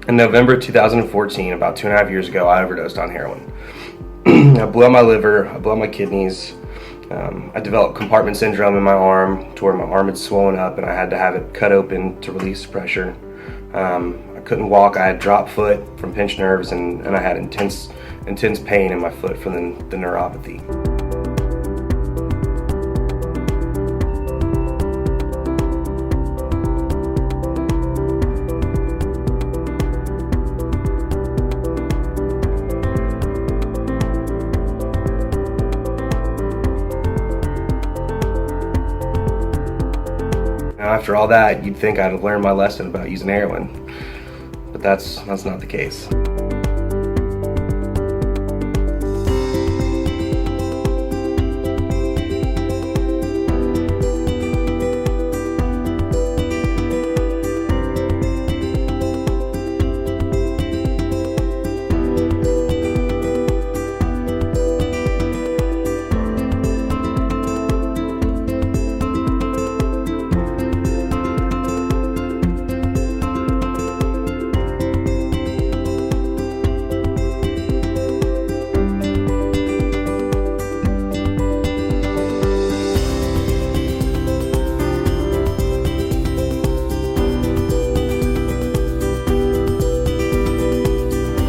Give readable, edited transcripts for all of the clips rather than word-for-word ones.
In November 2014, about 2.5 years ago, I overdosed on heroin. I blew out my liver, I blew out my kidneys. I developed compartment syndrome in my arm to where my arm had swollen up and I had to have it cut open to release pressure. I couldn't walk, I had drop foot from pinched nerves, and I had intense pain in my foot from the neuropathy. After all that, you'd think I'd have learned my lesson about using heroin, but that's not the case.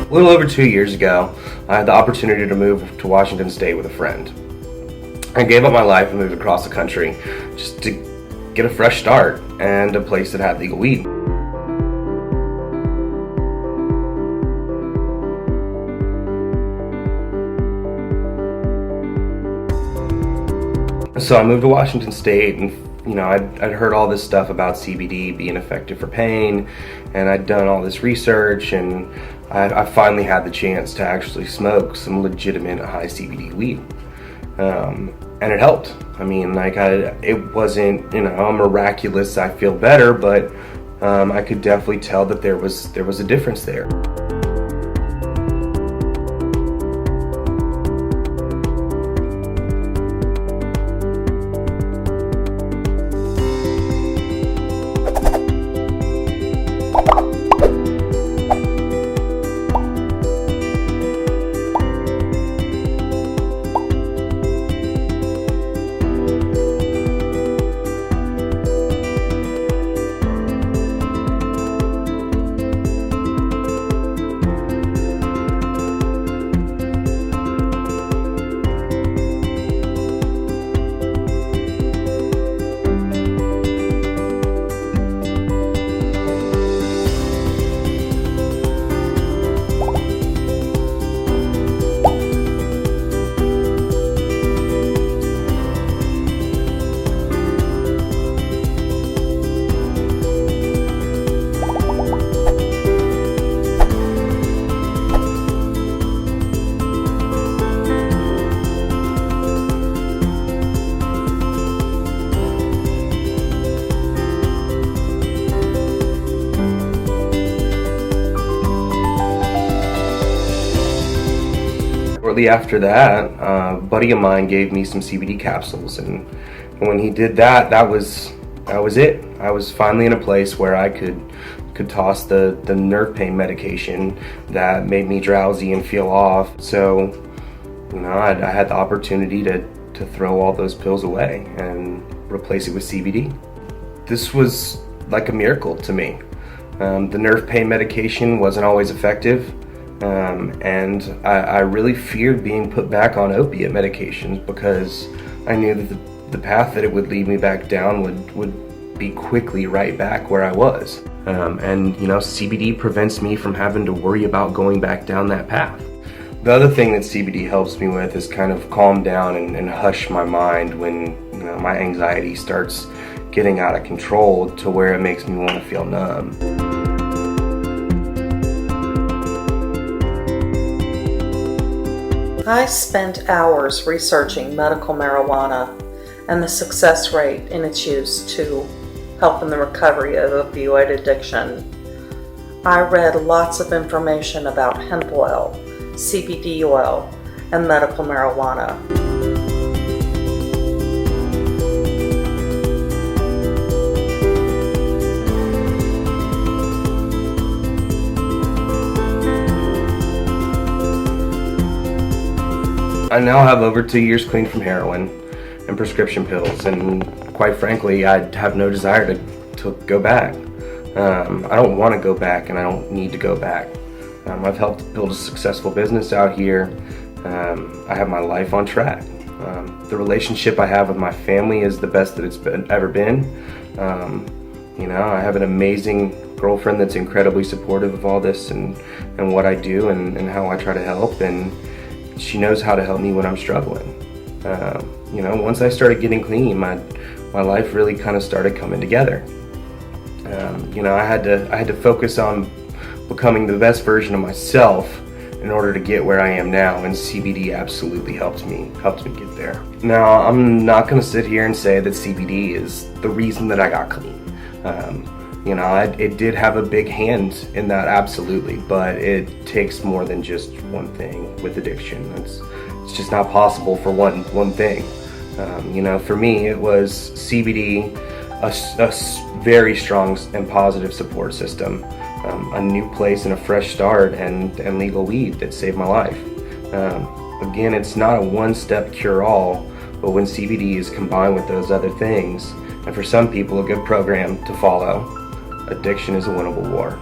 A little over 2 years ago, I had the opportunity to move to Washington State with a friend. I gave up my life and moved across the country just to get a fresh start and a place that had legal weed. So I moved to Washington State, and I'd heard all this stuff about CBD being effective for pain, and I'd done all this research, and I finally had the chance to actually smoke some legitimate high CBD weed, and it helped. I mean, it wasn't miraculous. I feel better, but I could definitely tell that there was a difference there. Shortly after that, a buddy of mine gave me some CBD capsules, and when he did that, that was it. I was finally in a place where I could toss the nerve pain medication that made me drowsy and feel off. So, I had the opportunity to throw all those pills away and replace it with CBD. This was like a miracle to me. The nerve pain medication wasn't always effective. And I really feared being put back on opiate medications because I knew that the path that it would lead me back down would be quickly right back where I was. And CBD prevents me from having to worry about going back down that path. The other thing that CBD helps me with is kind of calm down and hush my mind when my anxiety starts getting out of control to where it makes me want to feel numb. I spent hours researching medical marijuana and the success rate in its use to help in the recovery of opioid addiction. I read lots of information about hemp oil, CBD oil, and medical marijuana. I now have over 2 years clean from heroin and prescription pills, and quite frankly, I have no desire to go back. I don't want to go back, and I don't need to go back. I've helped build a successful business out here. I have my life on track. The relationship I have with my family is the best that it's ever been. I have an amazing girlfriend that's incredibly supportive of all this and what I do and how I try to help, and she knows how to help me when I'm struggling. Once I started getting clean, my life really kind of started coming together. I had to focus on becoming the best version of myself in order to get where I am now, and CBD absolutely helped me get there. Now, I'm not going to sit here and say that CBD is the reason that I got clean. It did have a big hand in that, absolutely, but it takes more than just one thing with addiction. It's just not possible for one thing. For me, it was CBD, a very strong and positive support system, a new place and a fresh start, and legal weed that saved my life. Again, it's not a one-step cure-all, but when CBD is combined with those other things, and for some people a good program to follow, addiction is a winnable war.